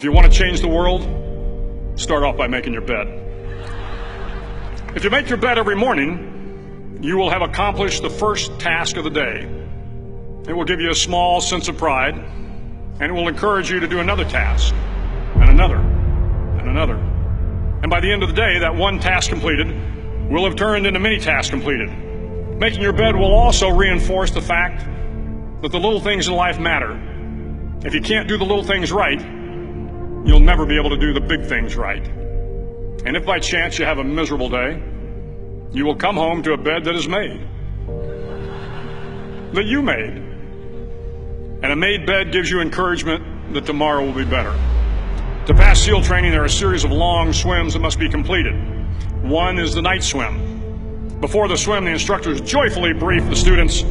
If you want to change the world, start off by making your bed. If you make your bed every morning, you will have accomplished the first task of the day. It will give you a small sense of pride, and it will encourage you to do another task, and another, and another. And by the end of the day, that one task completed will have turned into many tasks completed. Making your bed will also reinforce the fact that the little things in life matter. If you can't do the little things right, you'll never be able to do the big things right. And if by chance you have a miserable day, you will come home to a bed that is made, that you made. And a made bed gives you encouragement that tomorrow will be better. To pass SEAL training, there are a series of long swims that must be completed. One is the night swim. Before the swim, the instructors joyfully brief the students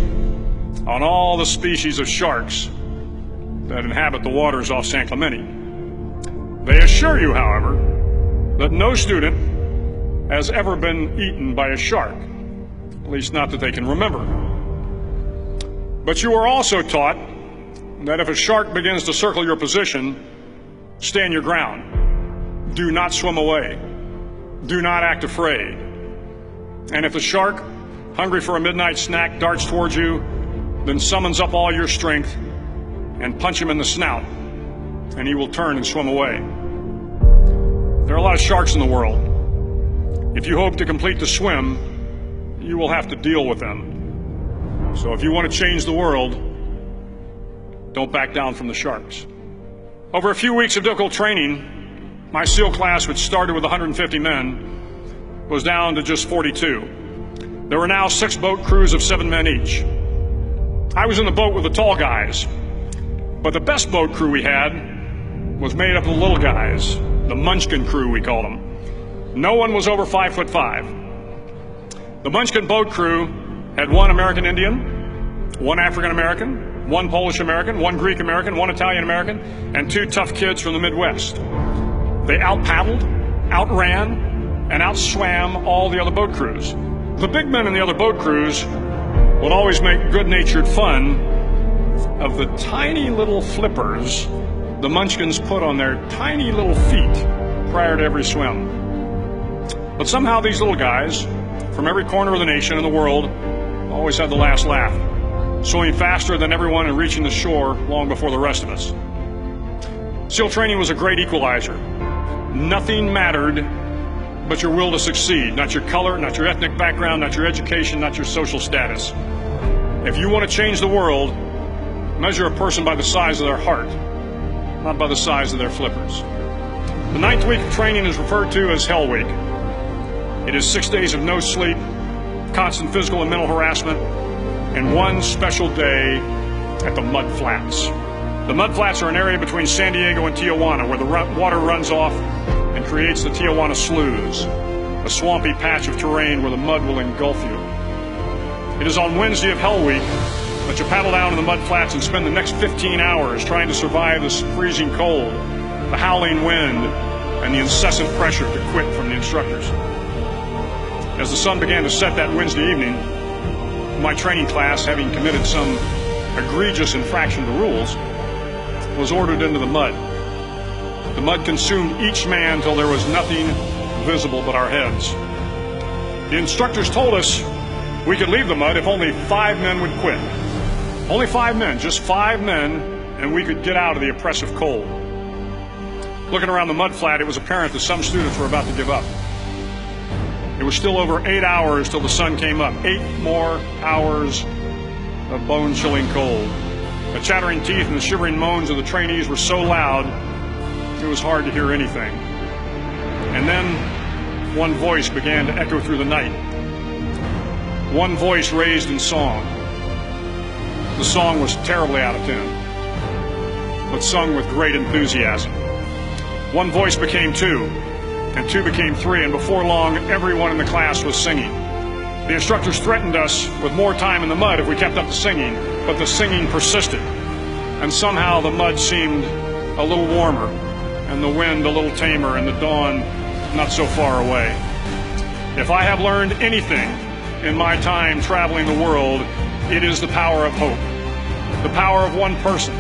on all the species of sharks that inhabit the waters off San Clemente. They assure you, however, that no student has ever been eaten by a shark, at least not that they can remember. But you are also taught that if a shark begins to circle your position, stand your ground. Do not swim away. Do not act afraid. And if the shark, hungry for a midnight snack, darts towards you, then summons up all your strength and punch him in the snout, and he will turn and swim away. There are a lot of sharks in the world. If you hope to complete the swim, you will have to deal with them. So if you want to change the world, don't back down from the sharks. Over a few weeks of difficult training, my SEAL class, which started with 150 men, was down to just 42. There were now 6 boat crews of 7 men each. I was in the boat with the tall guys, but the best boat crew we had was made up of the little guys, the Munchkin crew, we called them. No one was over 5'5". The Munchkin boat crew had 1 American Indian, 1 African American, 1 Polish American, 1 Greek American, 1 Italian American, and 2 tough kids from the Midwest. They out-paddled, outran, and outswam all the other boat crews. The big men in the other boat crews would always make good-natured fun of the tiny little flippers the Munchkins put on their tiny little feet prior to every swim. But somehow these little guys from every corner of the nation and the world always had the last laugh, swimming faster than everyone and reaching the shore long before the rest of us. SEAL training was a great equalizer. Nothing mattered but your will to succeed, not your color, not your ethnic background, not your education, not your social status. If you want to change the world, measure a person by the size of their heart, not by the size of their flippers. The 9th week of training is referred to as Hell Week. It is 6 days of no sleep, constant physical and mental harassment, and 1 special day at the Mud Flats. The Mud Flats are an area between San Diego and Tijuana where the water runs off and creates the Tijuana Sloughs, a swampy patch of terrain where the mud will engulf you. It is on Wednesday of Hell Week that you paddle down to the Mud Flats and spend the next 15 hours trying to survive this freezing cold, the howling wind, and the incessant pressure to quit from the instructors. As the sun began to set that Wednesday evening, my training class, having committed some egregious infraction to rules, was ordered into the mud. The mud consumed each man till there was nothing visible but our heads. The instructors told us we could leave the mud if only 5 men would quit. Only 5 men, just 5 men, and we could get out of the oppressive cold. Looking around the mud flat, it was apparent that some students were about to give up. It was still over 8 hours till the sun came up. 8 more hours of bone-chilling cold. The chattering teeth and the shivering moans of the trainees were so loud, it was hard to hear anything. And then one voice began to echo through the night. One voice raised in song. The song was terribly out of tune, but sung with great enthusiasm. One voice became 2, and 2 became 3, and before long, everyone in the class was singing. The instructors threatened us with more time in the mud if we kept up the singing, but the singing persisted, and somehow the mud seemed a little warmer, and the wind a little tamer, and the dawn not so far away. If I have learned anything in my time traveling the world, it is the power of hope. The power of one person,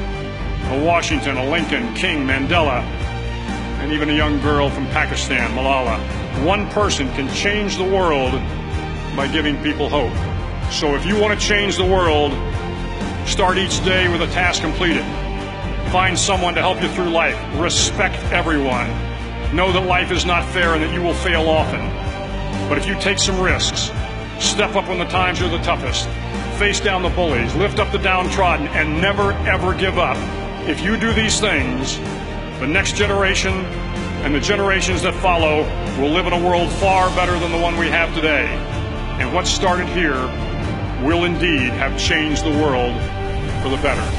a Washington, a Lincoln, King, Mandela, and even a young girl from Pakistan, Malala. One person can change the world by giving people hope. So if you want to change the world, start each day with a task completed. Find someone to help you through life. Respect everyone. Know that life is not fair and that you will fail often. But if you take some risks, step up when the times are the toughest, face down the bullies, lift up the downtrodden, and never, ever give up. If you do these things, the next generation and the generations that follow will live in a world far better than the one we have today. And what started here will indeed have changed the world for the better.